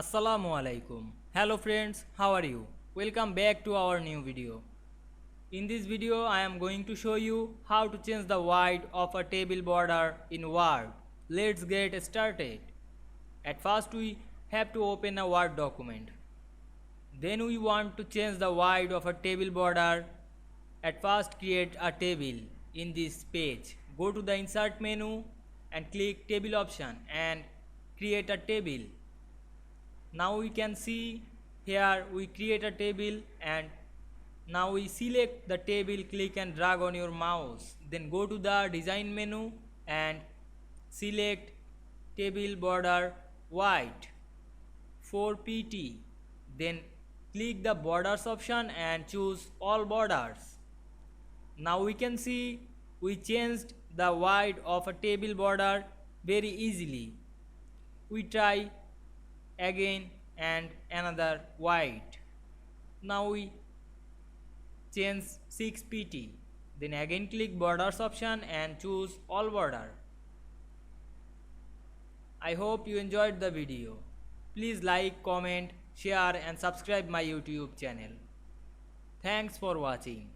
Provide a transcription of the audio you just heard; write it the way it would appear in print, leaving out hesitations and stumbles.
Assalamu alaikum. Hello friends, how are you? Welcome back to our new video. In this video I am going to show you how to change the white of a table border in Word. Let's get started. At first we have to open a Word document. Then we want to change the white of a table border. At first create a table in this page. Go to the insert menu and click table option and create a table. Now we can see here we create a table, and now we select the table, click and drag on your mouse, then go to the design menu and select table border white 4pt, then click the borders option and choose all borders. Now we can see we changed the white of a table border very easily. We try again and another white. Now we change 6pt, then again click borders option and choose all border. I hope you enjoyed the video. Please like, comment, share and subscribe my YouTube channel. Thanks for watching.